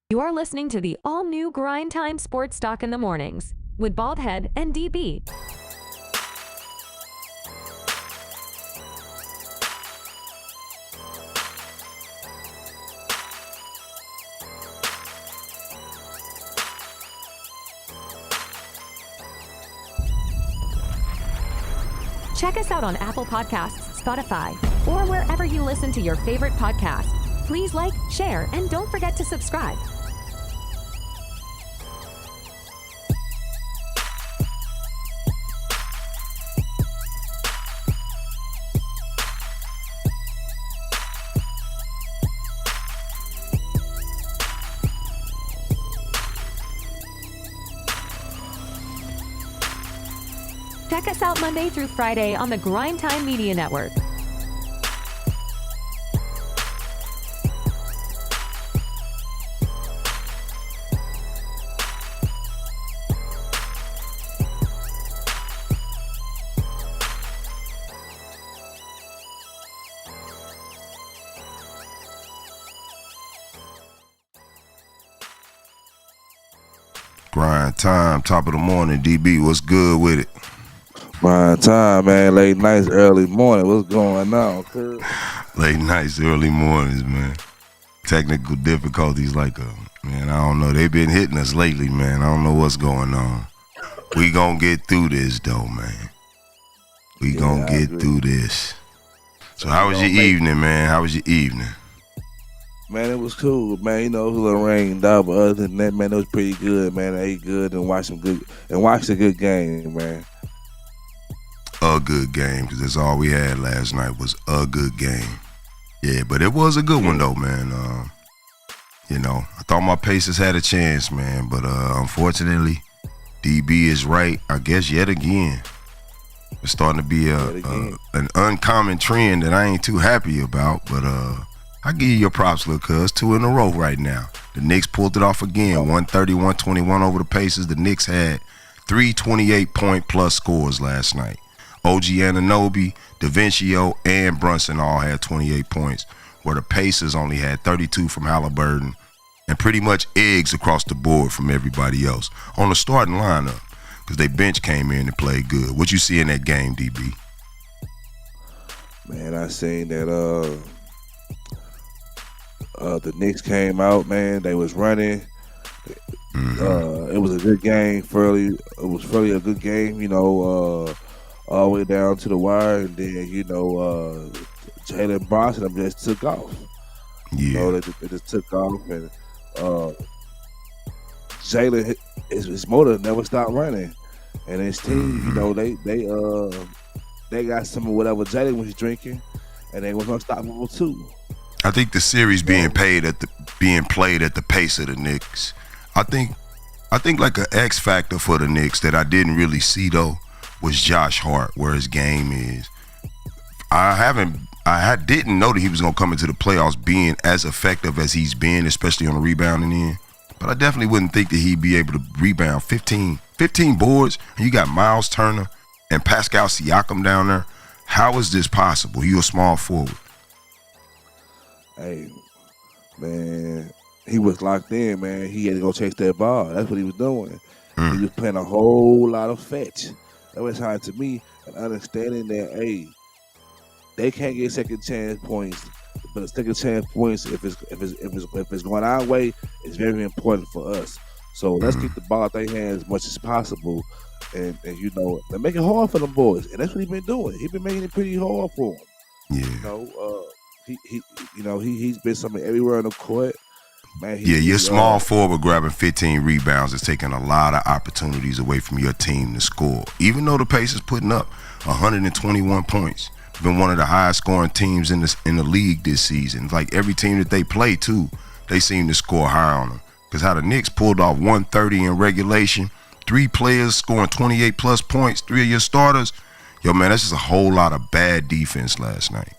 You are listening to the all-new Grindtime Sports Talk in the Mornings with Baldhead and DB. Check us out on Apple Podcasts, Spotify, or wherever you listen to your favorite podcast. Please like, share, and don't forget to subscribe. Check us out Monday through Friday on the Grindtime Media Network. Grind time, top of the morning. DB, what's good with it? Grind time, man. Late nights, early morning. What's going on, cuz? Late nights, early mornings, man. Technical difficulties man, I don't know. They've been hitting us lately, man. I don't know what's going on. We gonna get through this, though, man. We gonna get through this. So how was your evening, man? How was your evening? Man, it was cool, man. You know, it was a little rained out, but other than that, man, it was pretty good, man. I ate good and watched a good game, man. A good game, because that's all we had last night was a good game. Yeah, but it was a good one, though, man. I thought my Pacers had a chance, man, but unfortunately, DB is right, I guess, yet again. It's starting to be an uncommon trend that I ain't too happy about, but I give you your props, little cuz. 2 in a row right now. The Knicks pulled it off again, 130-121 over the Pacers. The Knicks had 3 28-point-plus scores last night. OG Anunoby, DaVincio, and Brunson all had 28 points, where the Pacers only had 32 from Halliburton and pretty much eggs across the board from everybody else on the starting lineup because they bench came in and played good. What you see in that game, DB? Man, I seen that the Knicks came out, man. They was running. It was a good game. It was fairly a good game, all the way down to the wire. And then, Jalen Bronson just took off. Yeah. They just took off. And Jalen, his motor never stopped running. And his team, they got some of whatever Jalen was drinking. And they was unstoppable, too. I think the series being played at the pace of the Knicks. I think like an X factor for the Knicks that I didn't really see though was Josh Hart, where his game is. I didn't know that he was gonna come into the playoffs being as effective as he's been, especially on the rebounding end. But I definitely wouldn't think that he'd be able to rebound 15 boards, and you got Miles Turner and Pascal Siakam down there. How is this possible? You're a small forward. Hey, man, he was locked in, man. He had to go chase that ball. That's what he was doing. He was playing a whole lot of fetch. That was time to me and understanding that, hey, they can't get second chance points, but the second chance points, if it's going our way, it's very important for us. So let's get the ball out their hands as much as possible, and make it hard for them boys. And that's what he's been doing. He's been making it pretty hard for them. Yeah. He's been something everywhere on the court. Man, your small forward grabbing 15 rebounds is taking a lot of opportunities away from your team to score. Even though the Pacers putting up 121 points, been one of the highest scoring teams in the league this season. Like every team that they play too, they seem to score high on them. Because how the Knicks pulled off 130 in regulation, 3 players scoring 28 plus points, 3 of your starters. Yo, man, that's just a whole lot of bad defense last night.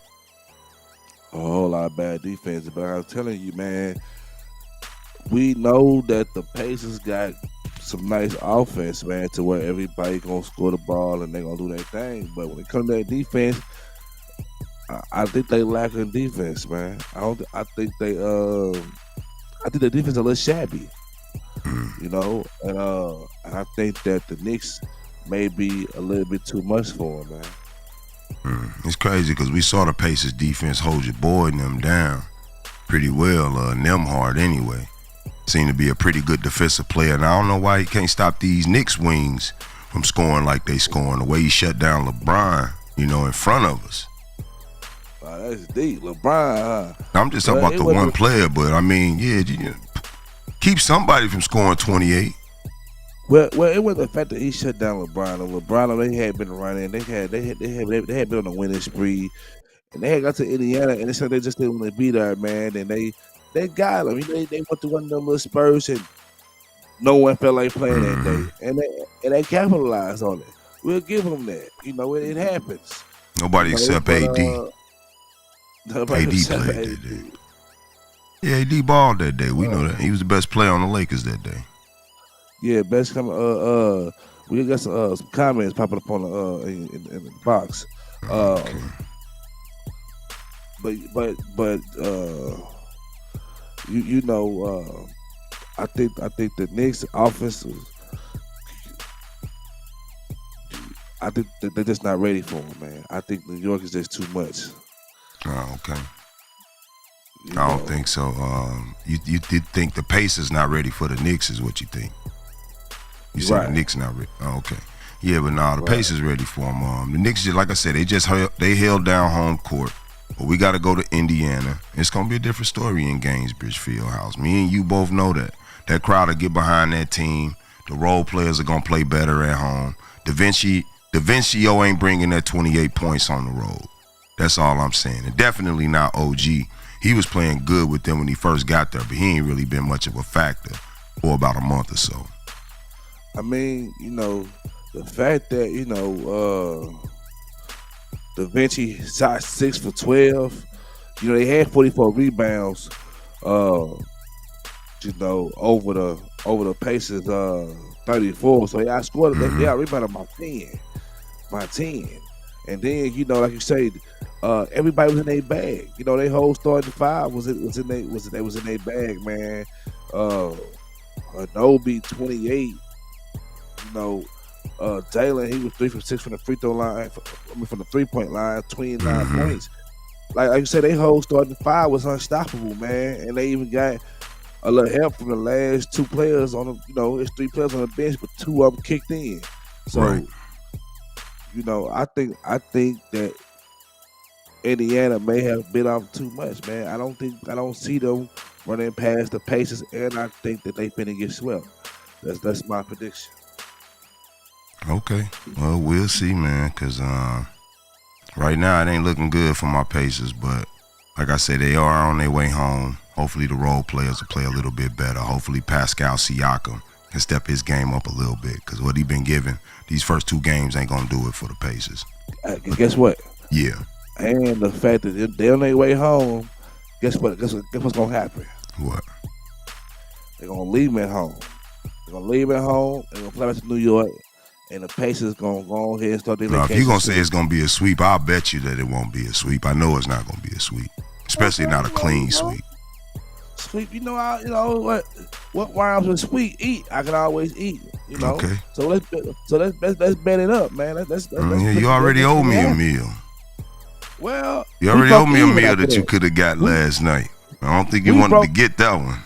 A whole lot of bad defense, but I'm telling you, man, we know that the Pacers got some nice offense, man, to where everybody gonna score the ball and they gonna do their thing. But when it comes to that defense, I think they lack in defense, man. I think they I think the defense is a little shabby. You know, and I think that the Knicks may be a little bit too much for him, man. It's crazy because we saw the Pacers defense hold your boy and them down pretty well, Nemhard anyway. Seemed to be a pretty good defensive player, and I don't know why he can't stop these Knicks wings from scoring like they scoring. The way he shut down LeBron, in front of us. Wow, that's deep. LeBron, huh? I'm just talking about the one player, but I mean, keep somebody from scoring 28. Well, it was the fact that he shut down LeBron. And LeBron, they had been running. They had been on a winning spree, and they had got to Indiana, and they said they just didn't want to be there, man. And they got him. They went to one of them little Spurs, and no one felt like playing that day, and they capitalized on it. We'll give them that. It happens. Nobody except AD. Nobody AD except played that day. Yeah, AD balled that day. We know that. He was the best player on the Lakers that day. Yeah, best coming. We got some comments popping up on the in the box. Okay. But I think the Knicks offense I think that they're just not ready for him, man. I think New York is just too much. Oh, okay. I don't think so. You think the Pacers not ready for the Knicks is what you think? You said the Knicks not ready. Oh, okay. Yeah, but the Pacers ready for them. The Knicks, like I said, they held down home court. But we got to go to Indiana. It's gonna be a different story in Gainesbridge Fieldhouse. Me and you both know that. That crowd will get behind that team. The role players are gonna play better at home. DaVincio ain't bringing that 28 points on the road. That's all I'm saying. And definitely not OG. He was playing good with them when he first got there, but he ain't really been much of a factor for about a month or so. I mean, the fact that, Da Vinci shot 6 for 12. They had 44 rebounds, over the Pacers 34. So I scored they rebounded by 10. And then, like you say, everybody was in their bag. Their whole starting five was in their bag, man. Adobe 28. Jalen, he was 3 for 6 from the free throw line. From the 3-point line, 29 points. Like you said, their whole starting five was unstoppable, man. And they even got a little help from the last two players on the, it's 3 players on the bench, but 2 of them kicked in. So, I think that Indiana may have bit off too much, man. I don't see them running past the Pacers, and I think that they finna get swept. That's my prediction. Okay. Well, we'll see, man, because right now it ain't looking good for my Pacers, but like I said, they are on their way home. Hopefully the role players will play a little bit better. Hopefully Pascal Siakam can step his game up a little bit, because what he been given, these first 2 games ain't going to do it for the Pacers. Guess what? Yeah. And the fact that they're on their way home, guess what's going to happen? What? They're going to leave him at home. They're going to leave him at home. They're going to fly back to New York. And the Pacers going to go ahead and start their vacation. If you're going to say it's going to be a sweep, I'll bet you that it won't be a sweep. I know it's not going to be a sweep, especially not a clean sweep. Sweep, what rhymes with sweet? Eat. I can always eat. Okay. So let's bet it up, man. You already owe me a meal. Well, you already owe me a meal that you could have got last night. I don't think you wanted to get that one.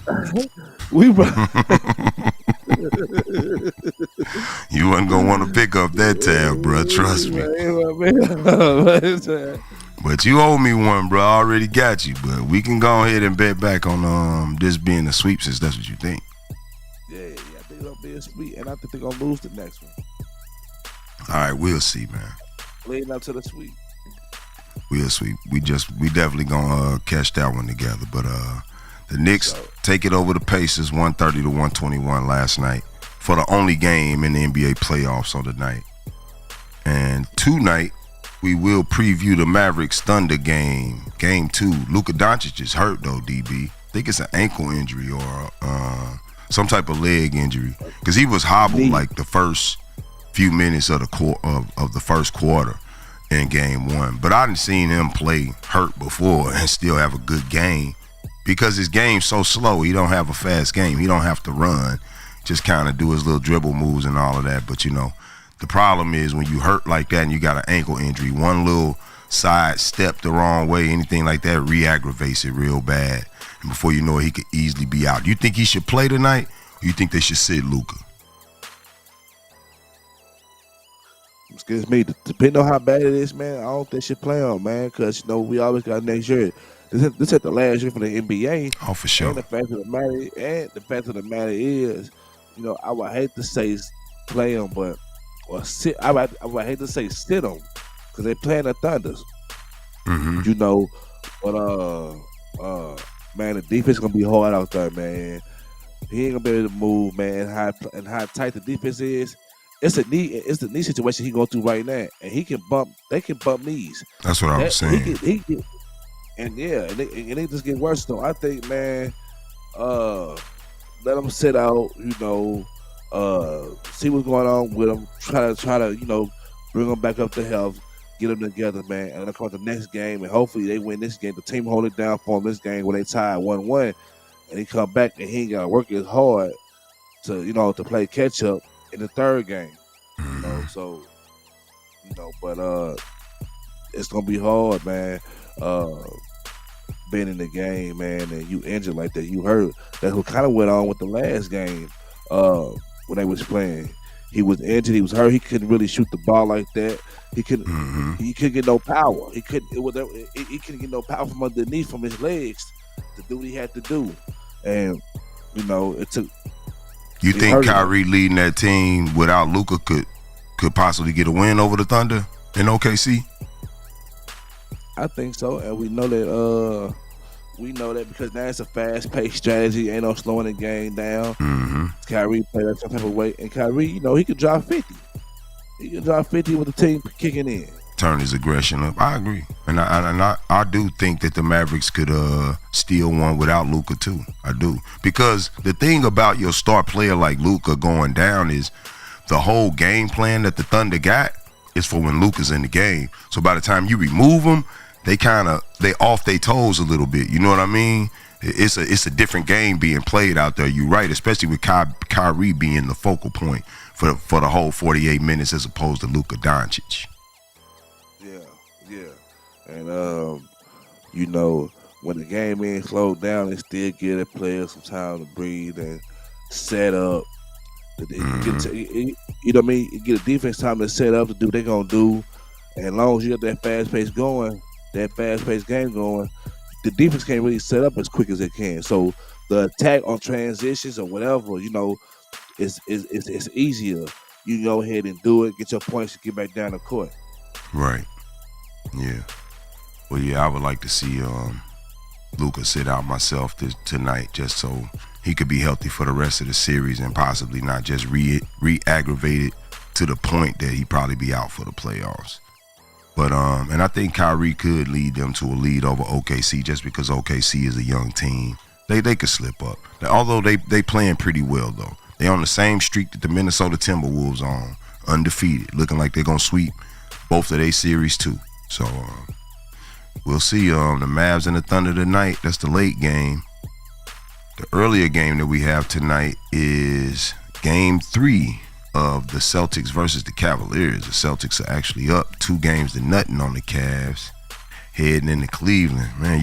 You wasn't gonna want to pick up that tab, bro. Trust me. But you owe me one, bro. I already got you. But we can go ahead and bet back on this being a sweep, since that's what you think. Yeah, I think it'll be a sweep, and I think they're gonna lose the next one. All right, we'll see, man. Leading up to the sweep. We'll sweep. We definitely gonna catch that one together. But the Knicks take it over the Pacers 130 to 121 last night for the only game in the NBA playoffs on the night. And tonight we will preview the Mavericks Thunder game 2. Luka Doncic is hurt though, DB. I think it's an ankle injury or some type of leg injury, because he was hobbled like the first few minutes of the first quarter in game 1. But I didn't seen him play hurt before and still have a good game. because his game's so slow. He don't have a fast game. He don't have to run. Just kind of do his little dribble moves and all of that. But, the problem is when you hurt like that and you got an ankle injury, one little side step the wrong way, anything like that re-aggravates it real bad. And before you know it, he could easily be out. You think he should play tonight, or you think they should sit Luka? Excuse me. Depending on how bad it is, man, I don't think they should play him, man, because, we always got next year. This is the last year for the NBA. Oh, for sure. And the fact of the matter is, I would hate to say play him, but or sit. I would hate to say sit him because they playing the Thunders. Mm-hmm. But man, the defense gonna be hard out there, man. He ain't gonna be able to move, man. How tight the defense is. It's the knee situation he going through right now, and he can bump. They can bump knees. That's what I was saying. And they just get worse though. I think, man, let him sit out. See what's going on with him. Try to bring him back up to health. Get them together, man, and they'll come the next game, and hopefully they win this game. The team hold it down for them this game when they tie 1-1, and he come back and he ain't got to work as hard to play catch up in the third game. But it's gonna be hard, man. Being in the game, man, and you injured like that, you hurt. That's what kind of went on with the last game when they was playing. He was injured. He was hurt. He couldn't really shoot the ball like that. He couldn't. Mm-hmm. He couldn't get no power. He couldn't. He couldn't get no power from underneath from his legs to do what he had to do. And it took. You think Kyrie leading that team without Luka could possibly get a win over the Thunder in OKC? I think so, and we know that. We know that because now it's a fast-paced strategy. Ain't no slowing the game down. Mm-hmm. Kyrie play that some type of way, and Kyrie, he could drop 50. He could drop 50 with the team kicking in. Turn his aggression up. I agree, and I do think that the Mavericks could steal one without Luka too. I do, because the thing about your star player like Luka going down is the whole game plan that the Thunder got is for when Luka's in the game. So by the time you remove him, they off their toes a little bit. You know what I mean? It's a different game being played out there. You're right, especially with Kyrie being the focal point for the whole 48 minutes as opposed to Luka Doncic. Yeah. And when the game ain't slowed down, they still give the players some time to breathe and set up. Mm-hmm. Get a defense time to set up to do what they're gonna do. And as long as you got that fast-paced game going, the defense can't really set up as quick as it can. So the attack on transitions or whatever, it's easier. You can go ahead and do it, get your points, and get back down the court. Right. Yeah. Well, yeah, I would like to see Luka sit out myself tonight just so he could be healthy for the rest of the series and possibly not just re-aggravate it to the point that he probably be out for the playoffs. But and I think Kyrie could lead them to a lead over OKC just because OKC is a young team. They could slip up. Although they playing pretty well though. They on the same streak that the Minnesota Timberwolves on, undefeated, looking like they're gonna sweep both of their series too. So we'll see. The Mavs and the Thunder tonight. That's the late game. The earlier game that we have tonight is Game 3 of the Celtics versus the Cavaliers. The Celtics are actually up 2-0 on the Cavs, heading into Cleveland. Man,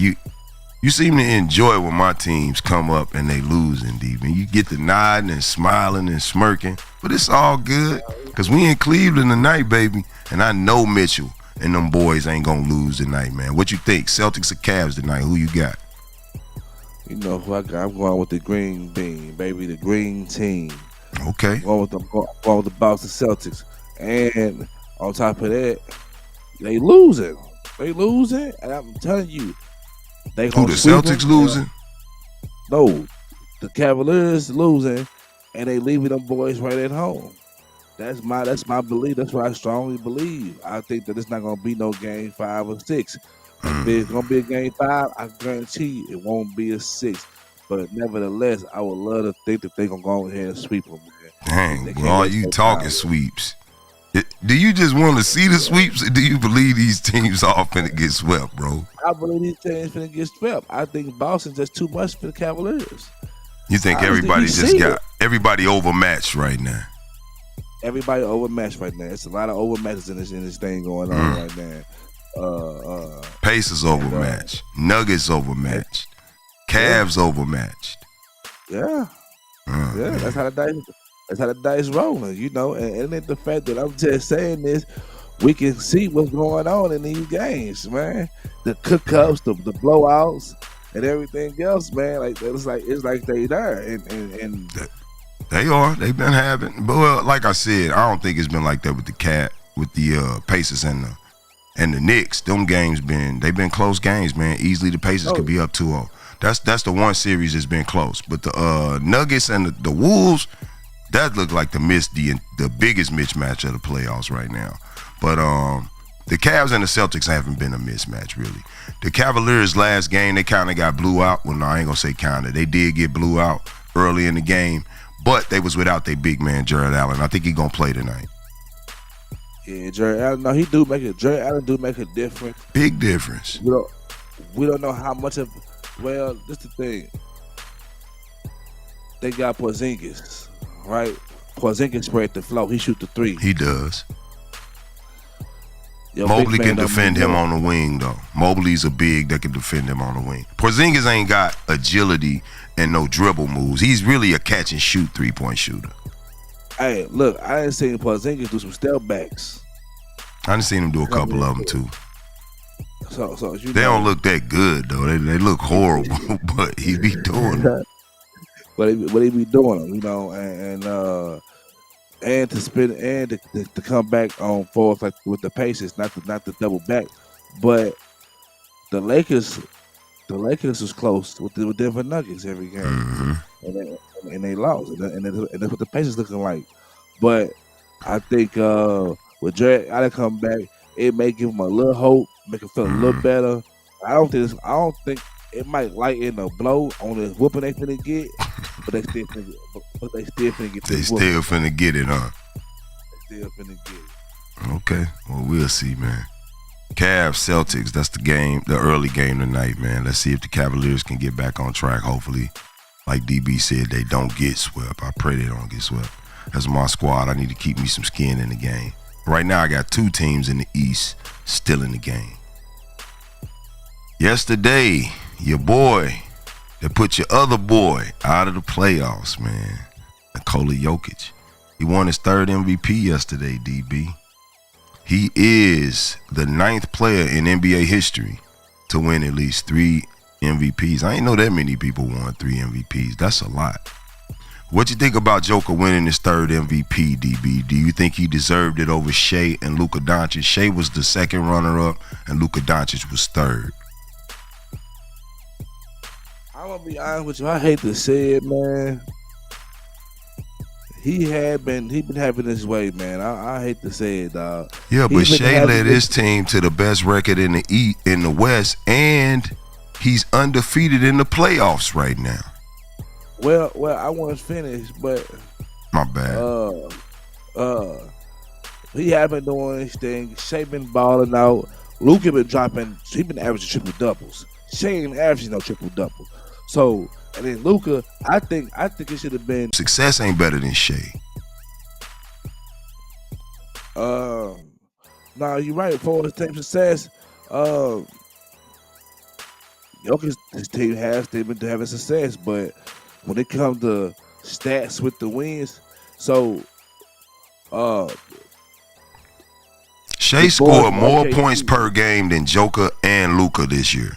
you seem to enjoy when my teams come up and they losing, D. Man, you get to nodding and smiling and smirking, but it's all good because we in Cleveland tonight, baby, and I know Mitchell and them boys ain't gonna lose tonight, man. What you think? Celtics or Cavs tonight? Who you got? You know who I got? I'm going with the green bean, baby, the green team. Okay. Going with the Boston Celtics. And on top of that, they losing. And I'm telling you, they who, the Celtics losing? No, the Cavaliers losing, and they leaving them boys right at home. That's my belief. That's what I strongly believe. I think that it's not gonna be no game 5 or 6. If it's gonna be a game 5, I guarantee it won't be a 6. But nevertheless, I would love to think that they're gonna go ahead and sweep them, man. Dang, well, you talking sweeps. Do you just want to see the sweeps, or do you believe these teams all finna get swept, bro? I believe these teams finna get swept. I think Boston's just too much for the Cavaliers. You think everybody everybody overmatched right now? Everybody overmatched right now. It's a lot of overmatches in this thing going on right now. Pacers overmatched. Nuggets overmatched. Cavs overmatched. Yeah. Yeah, that's how the dice rolling, you know. And it's the fact that I'm just saying this, we can see what's going on in these games, man. The cook-ups, the blowouts, and everything else, man. Like it's like they there, and they are. They've been having, but well, like I said, I don't think it's been like that with the Pacers and the Knicks. Them games they've been close games, man. Easily the Pacers could be up 2-0. That's the one series that's been close. But the Nuggets and the Wolves, that look like the biggest mismatch of the playoffs right now. But the Cavs and the Celtics haven't been a mismatch, really. The Cavaliers' last game, they kind of got blew out. Well, no, I ain't going to say kind of. They did get blew out early in the game, but they was without their big man, Jared Allen. I think he's going to play tonight. Yeah, Jared Allen, no, Jared Allen do make a difference. Big difference. We don't know how much of, well, this the thing. They got Porzingis, right? Porzingis spread the flow. He shoot the three. He does. Mobley can defend him on the wing, though. Mobley's a big that can defend him on the wing. Porzingis ain't got agility and no dribble moves. He's really a catch and shoot 3-point shooter. Hey, look, I ain't seen Porzingis do some step backs. I done seen him do a couple of them too. So they don't look that good though. They look horrible, but he be doing it. But he be doing them, you know, and to spin and to come back on forth like with the Pacers, not to double back, but the Lakers was close with the Denver Nuggets every game, and they lost, and that's what the Pacers looking like. But I think with Jared Allen come back, it may give him a little hope, make him feel a little better. I don't think it might lighten the blow on the whooping they finna get, but they still finna get They still finna get it, huh? They still finna get it. Okay, well, we'll see, man. Cavs, Celtics, that's the game, the early game tonight, man. Let's see if the Cavaliers can get back on track. Hopefully, like DB said, they don't get swept. I pray they don't get swept. That's my squad. I need to keep me some skin in the game. Right now, I got two teams in the East still in the game. Yesterday, your boy that put your other boy out of the playoffs, man, Nikola Jokic. He won his third MVP yesterday, DB. He is the 9th player in NBA history to win at least 3 MVPs. I ain't know that many people won 3 MVPs. That's a lot. What you think about Joker winning his third MVP, DB? Do you think he deserved it over Shea and Luka Doncic? Shea was the second runner-up, and Luka Doncic was third. I'm gonna be honest with you. I hate to say it, man. He been having his way, man. I hate to say it, dog. Yeah, but Shea led his team to the best record in the West, and he's undefeated in the playoffs right now. Well, I want to finish, but my bad. He been doing his thing. Shea been balling out. Luka been dropping. He been averaging triple doubles. Shea ain't averaging no triple double. So, and then Luka, I think it should have been. Success ain't better than Shea. No, you're right. For his team success, Jokic's his team they've been having success, but when it comes to stats with the wins, so Shea scored more points per game than Joker and Luka this year.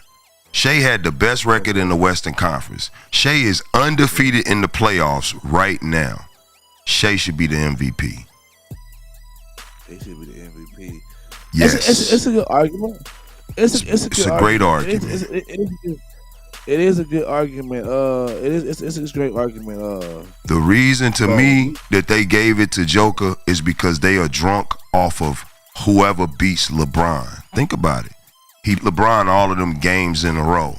Shea had the best record in the Western Conference. Shea is undefeated in the playoffs right now. Shea should be the MVP. He should be the MVP. Yes. It's a good argument. It's a great argument. It is a good argument. It's a great argument. The reason to me that they gave it to Joker is because they are drunk off of whoever beats LeBron. Think about it. LeBron all of them games in a row.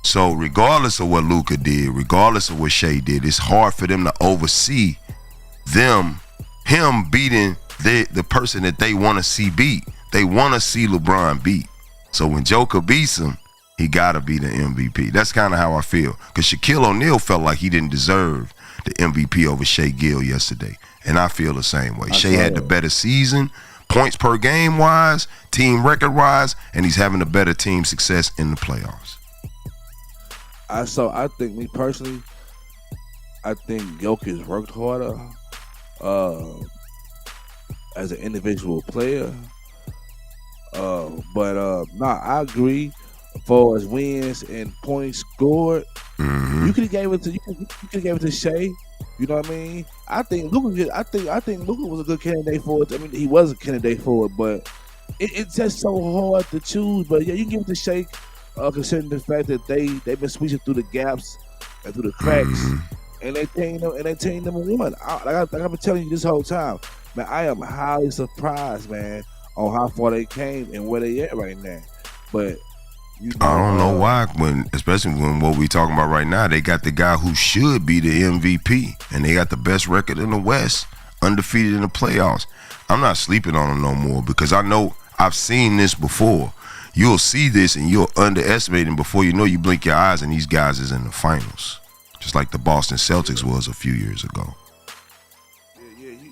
So regardless of what Luka did, regardless of what Shea did, it's hard for them to oversee him beating the person that they want to see beat. They want to see LeBron beat. So when Joker beats him, he got to be the MVP. That's kind of how I feel. Because Shaquille O'Neal felt like he didn't deserve the MVP over Shea Gill yesterday. And I feel the same way. Shea had the better season, points per game wise, team record wise, and he's having a better team success in the playoffs. I think, me personally, I think Jokic worked harder as an individual player. I agree. As far as wins and points scored, you could have gave it to Shea. You know what I mean? I think Luka was a good candidate for it. I mean, he was a candidate for it, but it's just so hard to choose. But yeah, you can give it to Shea, considering the fact that they've been switching through the gaps and through the cracks, and they team number one. Like I've been telling you this whole time, man. I am highly surprised, man, on how far they came and where they at right now. But I don't know why, especially when what we talking about right now, they got the guy who should be the MVP, and they got the best record in the West, undefeated in the playoffs. I'm not sleeping on them no more because I know I've seen this before. You'll see this and you'll underestimate him before you know you blink your eyes and these guys is in the finals, just like the Boston Celtics was a few years ago.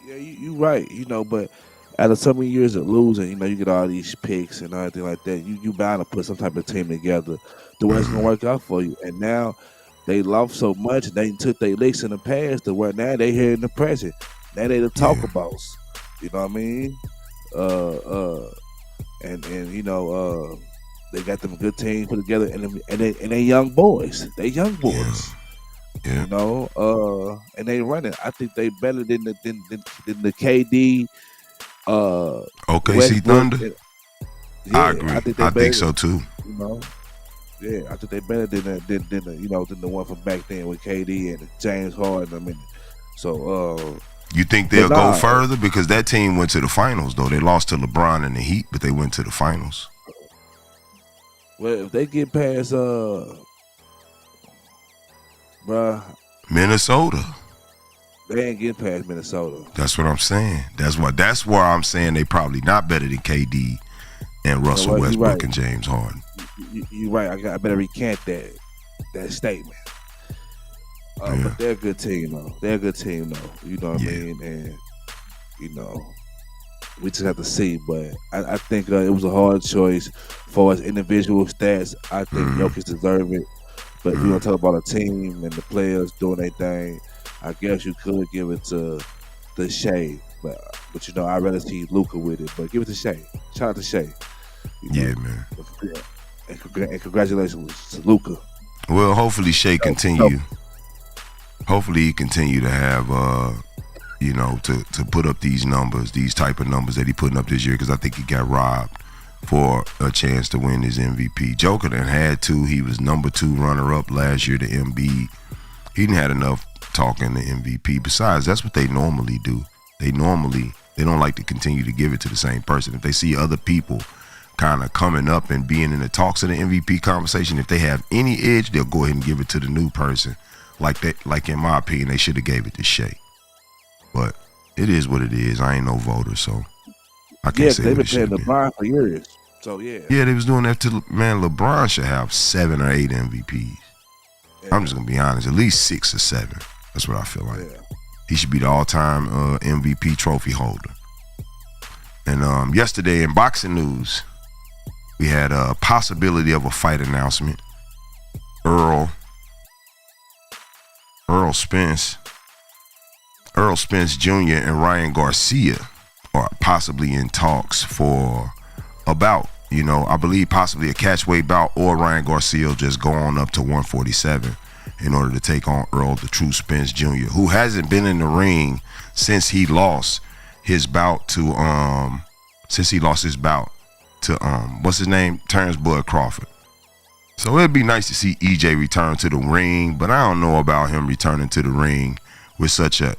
You right, but after so many years of losing, you get all these picks and everything like that. You bound to put some type of team together the way it's gonna work out for you. And now they lost so much, they took their licks in the past to where now they here in the present. Now they the talk abouts. You know what I mean? They got them good teams put together, and they young boys. They young boys. Yeah. And they running. I think they better than the KD. OKC Thunder. I agree. I think so too. I think they better than the one from back then with KD and James Harden. I mean, so you think they'll go further because that team went to the finals though. They lost to LeBron and the Heat, but they went to the finals. Well, if they get past Minnesota. They ain't getting past Minnesota. That's what I'm saying. That's why I'm saying they probably not better than KD and Russell Westbrook and James Harden. You're right. I better recant that statement. But they're a good team though. You know what I mean? And we just have to see. But I think it was a hard choice for us individual stats. I think Jokic deserve it. But if you want to talk about a team and the players doing their thing, I guess you could give it to the Shea, but I'd rather see Luka with it. But give it to Shea. Shout out to Shea. Man. And congratulations to Luka. Well, hopefully Shea continue. Hopefully he continue to have, to put up these numbers, these type of numbers that he putting up this year, because I think he got robbed for a chance to win his MVP. Joker done had two. He was number 2 runner-up last year to Embiid. He didn't had enough talking to MVP. Besides, that's what they normally do. They don't like to continue to give it to the same person. If they see other people kind of coming up and being in the talks of the MVP conversation, if they have any edge, they'll go ahead and give it to the new person. Like in my opinion, they should have gave it to Shea. But it is what it is. I ain't no voter, so I can't say they've what been it paying LeBron for years. So yeah, they was doing that to LeBron should have 7 or 8 MVPs. Yeah. I'm just gonna be honest, at least 6 or 7. That's what I feel like. Yeah. He should be the all-time MVP trophy holder. And yesterday in boxing news, we had a possibility of a fight announcement. Errol Spence Jr. and Ryan Garcia are possibly in talks for a bout. I believe possibly a catchweight bout, or Ryan Garcia will just go on up to 147 in order to take on Errol the True Spence Jr., who hasn't been in the ring since he lost his bout to what's his name? Terrence Bud Crawford. So it'd be nice to see EJ return to the ring, but I don't know about him returning to the ring with such a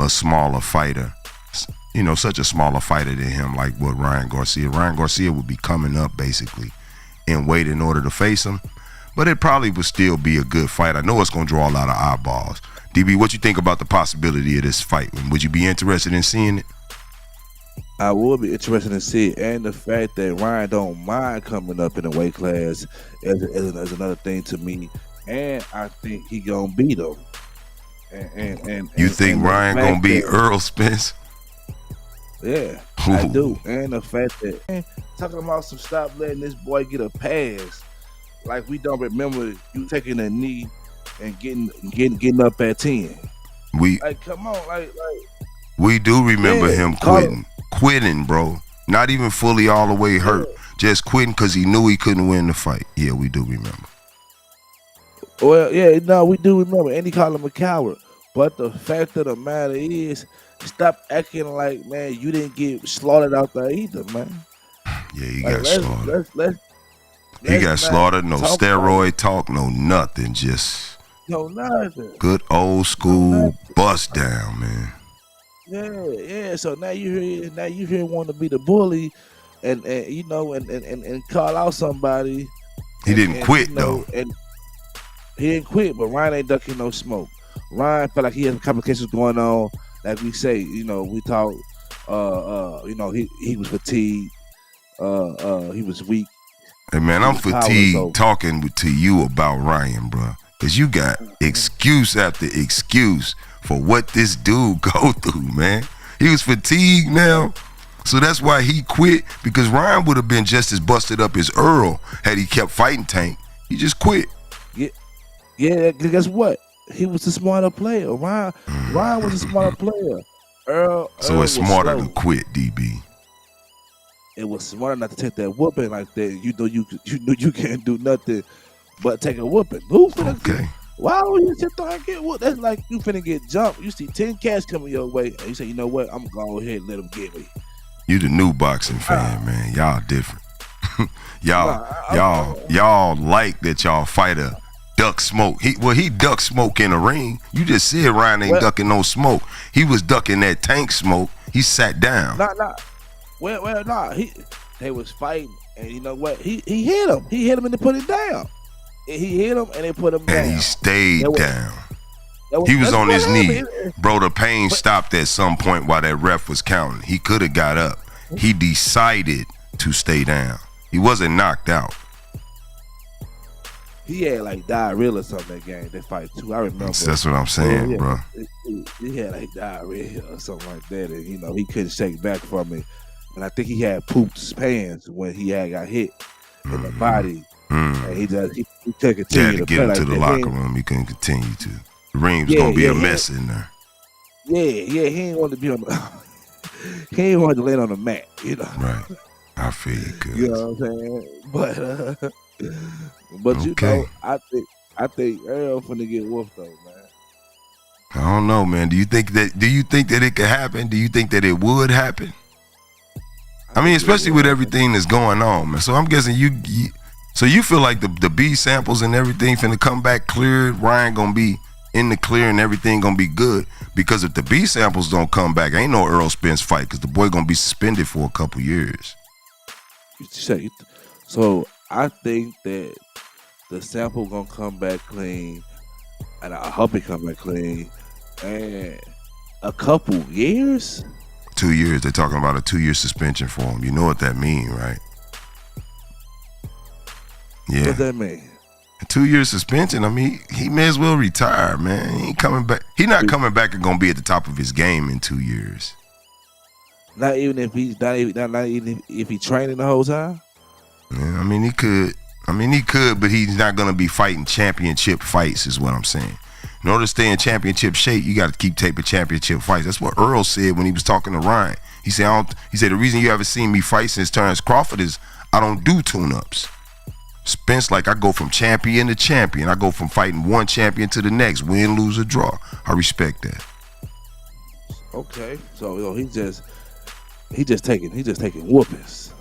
smaller fighter. Such a smaller fighter than him, like what Ryan Garcia. Ryan Garcia would be coming up basically in weight in order to face him, but it probably would still be a good fight. I know it's going to draw a lot of eyeballs. DB, what you think about the possibility of this fight? Would you be interested in seeing it? I would be interested to see it, and the fact that Ryan don't mind coming up in the weight class is another thing to me. And I think he gonna beat him. You think and Ryan the gonna fact beat that- Errol Spence? Yeah, Ooh. I do. And the fact that talking about some stop letting this boy get a pass, like we don't remember you taking a knee and getting up at 10. We Like, come on, like we do remember Yeah, him call quitting, bro. Not even fully all the way hurt, just quitting because he knew he couldn't win the fight. Yeah, we do remember. well, yeah, no, we do remember, and he called him a coward. But the fact of the matter is, stop acting like, man, you didn't get slaughtered out there either, man. Yeah, he Like, got slaughtered. let's He got not slaughtered. No talk steroid talk. No nothing. Just No, nothing. good old school bust down, man. Yeah. So now you here want to be the bully, and you know, and call out somebody. He didn't and, quit you know, though. and he didn't quit, but Ryan ain't ducking no smoke. Ryan felt like he had complications going on. Like we say, you know, we talk. You know, he was fatigued. He was weak. Hey man, I'm was powerless, fatigued so- talking to you about Ryan, bro. Cause you got excuse after excuse for what this dude go through, man. He was fatigued now. So that's why he quit, because Ryan would have been just as busted up as Earl had he kept fighting Tank. He just quit. Yeah, guess what? He was the smarter player. Ryan was a smarter player. Earl So Earl it's was smarter slow. to quit, DB. It was smarter not to take that whooping like that. You know you can't do nothing but take a whooping. Who finna Okay. Why would you sit there and get whooped? That's like you finna get jumped. You see 10 cats coming your way, and you say, you know what? I'm gonna go ahead and let them get me. You the new boxing fan, man. Y'all different. y'all like that y'all fight a duck smoke. He duck smoke in the ring. You just said Ryan ain't ducking no smoke. He was ducking that Tank smoke. He sat down. Nah. They was fighting, and you know what? He hit him. He hit him and they put it down. And he hit him and they put him down. And he stayed down. That He was that's on what his knee. happened. Bro, the pain stopped at some point while that ref was counting. He could have got up. He decided to stay down. He wasn't knocked out. He had like diarrhea or something that game. They fight too. I remember. That's what I'm saying, Yeah, bro. He had like diarrhea or something like that, and you know he couldn't shake back from it. And I think he had pooped his pants when he had got hit in the body, and he couldn't He continue had to to get play him like to the that. locker room. He couldn't continue to. The ring was Yeah, gonna be a yeah, mess in there. Yeah, he ain't want to be on. He ain't want to lay on the mat, you know. Right. I feel you, cuz. You know what I'm saying? But you Okay. know, I think Earl finna get whooped though, man. I don't know, man. Do you think that it could happen? Do you think that it would happen? I mean, especially with everything that's going on, man. So I'm guessing so you feel like the B samples and everything finna come back cleared. Ryan gonna be in the clear and everything gonna be good, because if the B samples don't come back, ain't no Errol Spence fight, because the boy gonna be suspended for a couple years. So I think that the sample gonna come back clean, and I hope it come back clean. And a couple years. 2 years. They're talking about a 2-year suspension for him. You know what that mean, right? Yeah. What that mean? A 2-year suspension. I mean, he may as well retire, man. He ain't coming back. He not coming back and gonna be at the top of his game in 2 years. Not even if if he training the whole time. Yeah, I mean, he could, but he's not gonna be fighting championship fights, is what I'm saying. In order to stay in championship shape, you got to keep taping championship fights. That's what Earl said when he was talking to Ryan. He said, the reason you haven't seen me fight since Terrence Crawford is I don't do tune-ups. Spence, like, I go from champion to champion. I go from fighting one champion to the next, win, lose, or draw. I respect that. Okay, so you know, he just taking whoopings.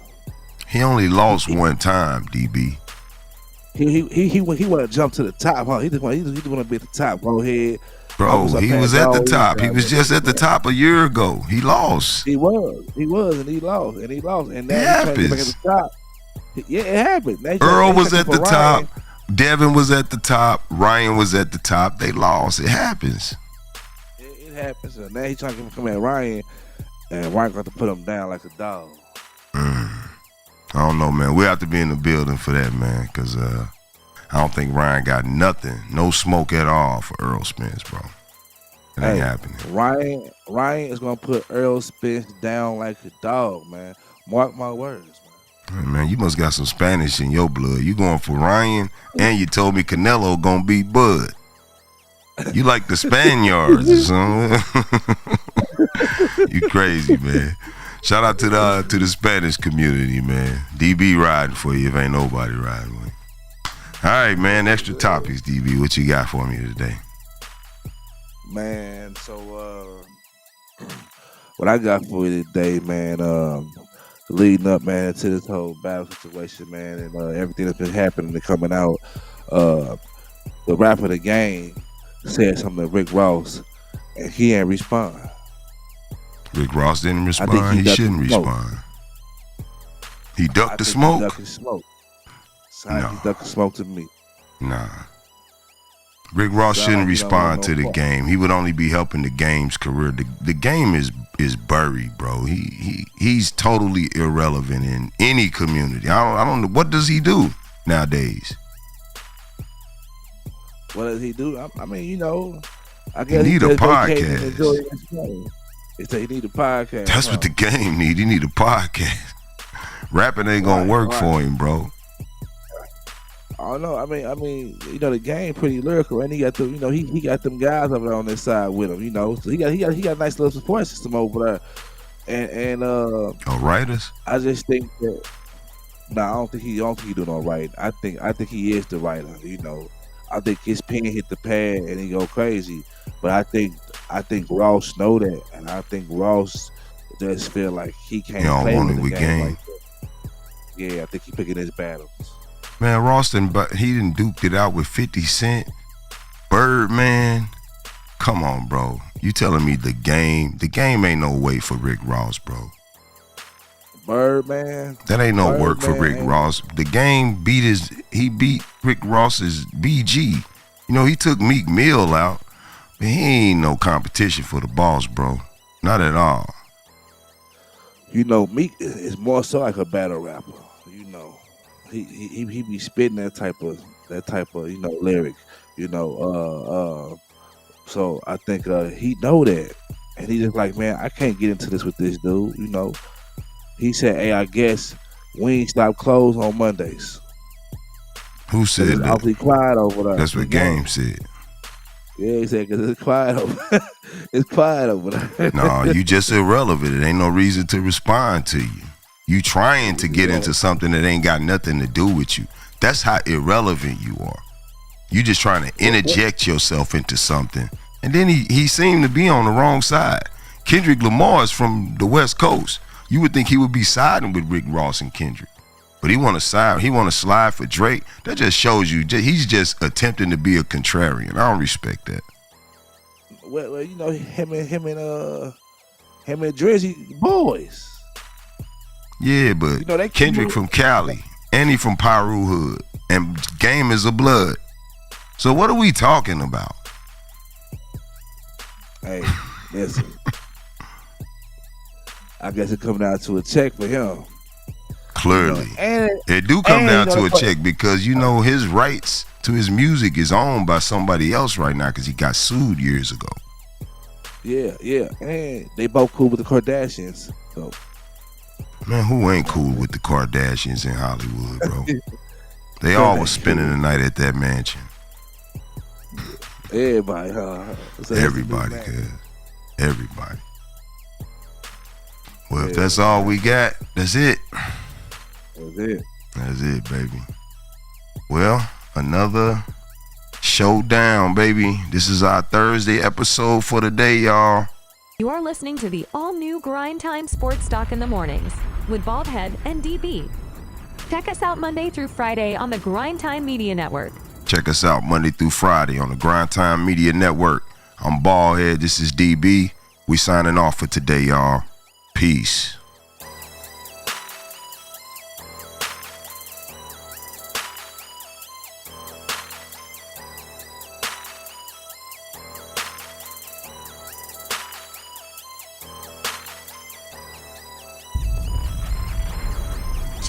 He only lost one time, DB. He want to jump to the top, huh? He just want to be at the top. Go ahead, Bro, he was at the top. He was just at the top a year ago. He lost. He was, and he lost, and now It he's trying to get back happens. at the top. Yeah, it happened. Now he's Earl trying was to at get the for top. Ryan. Devin was at the top. Ryan was at the top. They lost. It happens. It happens. So now he's trying to come at Ryan, And Ryan got to put him down like a dog. I don't know, man. We have to be in the building for that, man, because I don't think Ryan got nothing, no smoke at all for Errol Spence, bro. It ain't happening. Ryan is going to put Errol Spence down like a dog, man. Mark my words, man. Man, you must got some Spanish in your blood. You going for Ryan, and you told me Canelo going to beat Bud. You like the Spaniards or something. You crazy, man. Shout out to the Spanish community, man. DB riding for you if ain't nobody riding with you. All right, man. Extra topics, DB. What you got for me today? Man, so what I got for you today, man, leading up, man, to this whole battle situation, man, and everything that's been happening and coming out, the rapper of the game said something to Rick Ross, and he ain't respond. Rick Ross didn't respond. He shouldn't respond. He ducked the smoke. He ducking smoke. He ducking smoke to me. Nah. Rick Ross shouldn't respond to the game. He would only be helping the game's career. The game is buried, bro. He's totally irrelevant in any community. I don't know, what does he do nowadays? What does he do? I mean, you know, I guess he need a podcast. They say he need a podcast. That's what the game need. He need a podcast. Rapping ain't gonna work for him, bro. I don't know. I mean, you know, the game pretty lyrical, and he got he got them guys over there on this side with him, you know. So he got a nice little support system over there, and writers. I just think that I don't think he doing all right. I think he is the writer, you know. I think his pen hit the pad and he go crazy, but I think Ross know that, and I think Ross just feel like he can't play with the game like that. Yeah, I think he picking his battles. Man, Ross didn't duked it out with 50 Cent, Birdman. Come on, bro. You telling me the game ain't no way for Rick Ross, bro. Birdman. That ain't no work for Rick Ross. The game he beat Rick Ross's BG. You know, he took Meek Mill out, but he ain't no competition for the boss, bro. Not at all. You know, Meek is more so like a battle rapper. You know, he be spitting that type of you know lyric. You know, so I think he know that, and he just like, man, I can't get into this with this dude. You know. He said, hey, I guess we ain't stop closed on Mondays. Who said that? It's awfully quiet over there. That's what Game said. Yeah, he said, because it's quiet over It's quiet over there. No, you just irrelevant. It ain't no reason to respond to you. You trying to get into something that ain't got nothing to do with you. That's how irrelevant you are. You just trying to interject yourself into something. And then he seemed to be on the wrong side. Kendrick Lamar is from the West Coast. You would think he would be siding with Rick Ross and Kendrick, but he want to slide for Drake. That just shows you he's just attempting to be a contrarian. I don't respect that. Well, you know, him and Drizzy boys. Yeah, but you know, Kendrick from Cali, and he from Piru Hood, and Game is a blood. So what are we talking about? Hey, listen. I guess it come down to a check for him. Clearly. You know, it do come down to a check because, you know, his rights to his music is owned by somebody else right now because he got sued years ago. Yeah. And they both cool with the Kardashians. So. Man, who ain't cool with the Kardashians in Hollywood, bro? They all was spending the night at that mansion. Everybody, huh? So everybody, cuz. Everybody. Well, if that's all we got, that's it. That's it, baby. Well, another showdown, baby. This is our Thursday episode for the day, y'all. You are listening to the all-new Grindtime Sports Talk in the Mornings with Baldhead and DB. Check us out Monday through Friday on the Grindtime Media Network. Check us out Monday through Friday on the Grindtime Media Network. I'm Baldhead. This is DB. We signing off for today, y'all. Peace.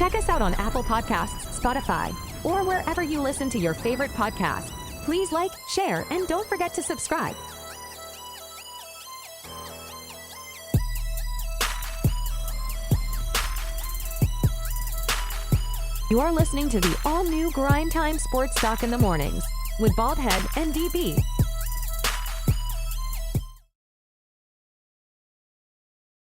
Check us out on Apple Podcasts, Spotify, or wherever you listen to your favorite podcast. Please like, share, and don't forget to subscribe. You are listening to the all-new Grindtime Sports Talk in the Mornings with Baldhead and DB.